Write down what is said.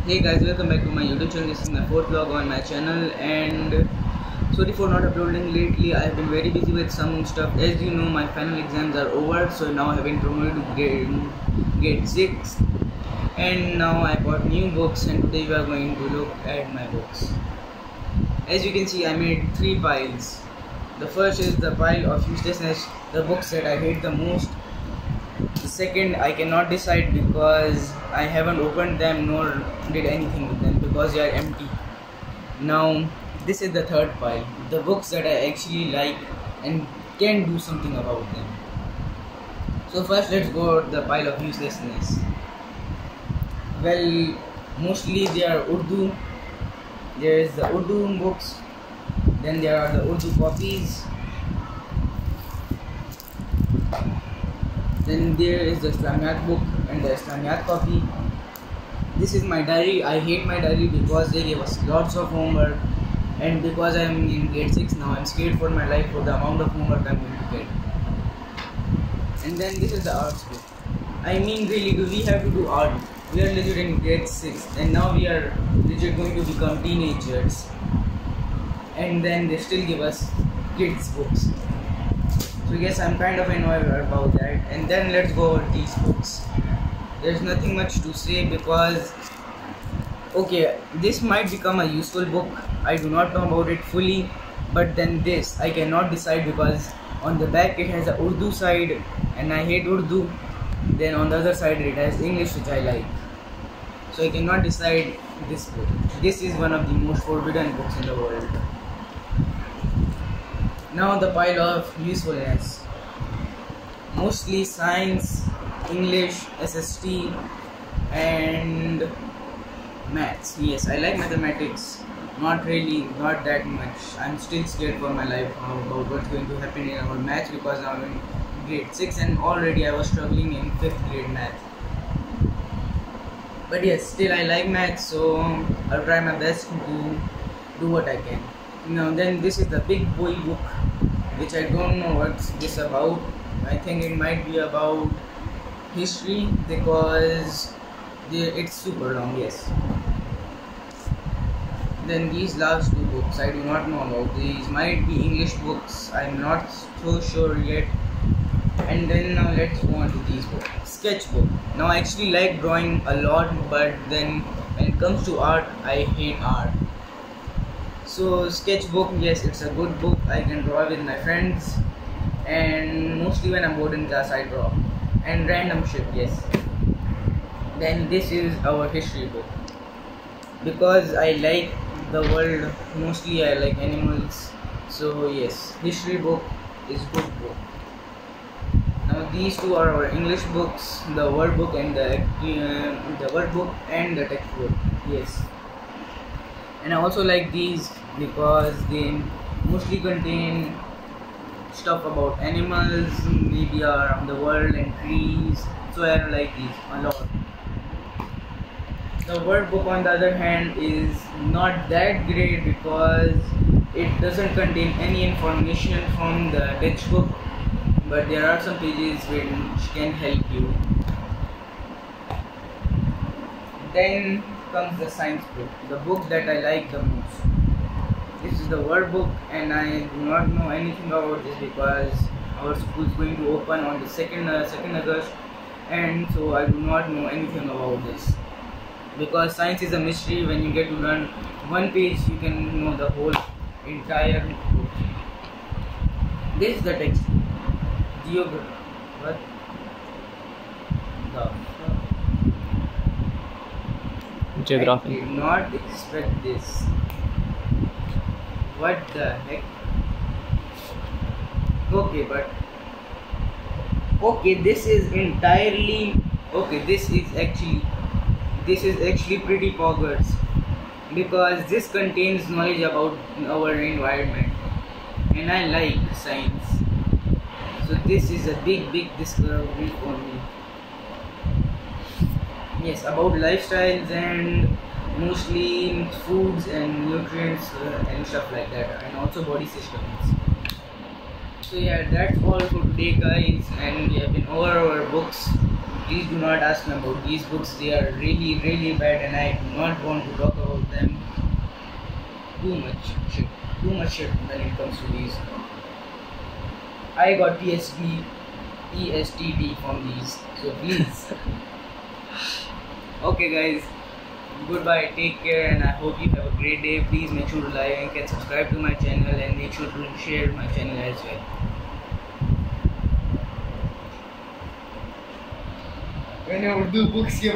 Hey guys, welcome back to my YouTube channel. This is my fourth vlog on my channel, and sorry for not uploading lately. I have been very busy with some stuff. As you know, my final exams are over, so now I have been promoted to grade 6, and now I bought new books, and today we are going to look at my books. As you can see, I made 3 piles. The first is the pile of uselessness, the books that I hate the most. The second, I cannot decide because I haven't opened them nor did anything with them because they are empty. Now, this is the third pile, the books that I actually like and can do something about them. So first, let's go to the pile of uselessness. Well, mostly they are Urdu. There is the Urdu books, then there are the Urdu copies. Then there is the Islamiyat book and the Islamiyat copy. This is my diary. I hate my diary because they gave us lots of homework, and because I am in grade 6 now, I am scared for my life for the amount of homework I am going to get. And then this is the arts book. I mean, really, do we have to do art? We are legit in grade 6 and now we are legit going to become teenagers. And then they still give us kids books. So yes, I'm kind of annoyed about that. And then let's go over these books. There's nothing much to say because, okay, this might become a useful book. I do not know about it fully, but then this, I cannot decide because on the back it has a Urdu side and I hate Urdu. Then on the other side it has English, which I like. So I cannot decide this book. This is one of the most forbidden books in the world. Now the pile of usefulness. Mostly science, English, SST and maths. Yes, I like mathematics. Not really, not that much. I'm still scared for my life about what's going to happen in our maths because I'm in grade 6 and already I was struggling in 5th grade math. But yes, still I like maths, so I'll try my best to do what I can. Now then, this is the big boy book, which I don't know what's this about. I think it might be about history because it's super long, yes. Then these last 2 books, I do not know about. These might be English books, I'm not so sure yet. And then now let's go on to these books. Sketchbook. Now I actually like drawing a lot, but then when it comes to art, I hate art. So sketchbook, yes, it's a good book. I can draw with my friends, and mostly when I'm bored in class I draw. And random shit, yes. Then this is our history book. Because I like the world, mostly I like animals. So yes, history book is good book. Now these 2 are our English books, the word book and the word book and the textbook. Yes. And I also like these because they mostly contain stuff about animals, maybe around the world and trees. So I like these a lot. The word book on the other hand is not that great because it doesn't contain any information from the textbook, but there are some pages which can help you. Then comes the science book, the book that I like the most. This is the word book and I do not know anything about this because our school is going to open on the 2nd August, and so I do not know anything about this. Because science is a mystery. When you get to learn one page, you can know the whole entire book. This is the text. Geography. What the fuck? Geography. I did not expect this. What the heck? Okay, but okay, this is entirely okay. This is actually pretty bogus because this contains knowledge about our environment, and I like science. So this is a big discovery for me. Yes, about lifestyles and mostly foods and nutrients and stuff like that, and also body systems. So yeah, that's all for today guys, and we have been over our books. Please do not ask me about these books. They are really bad, and I do not want to talk about them too much shit. Too much shit when it comes to these. I got ESTD from these, so please. Okay, guys. Goodbye. Take care, and I hope you have a great day. Please make sure to like and subscribe to my channel, and make sure to share my channel as well. मैंने Urdu books के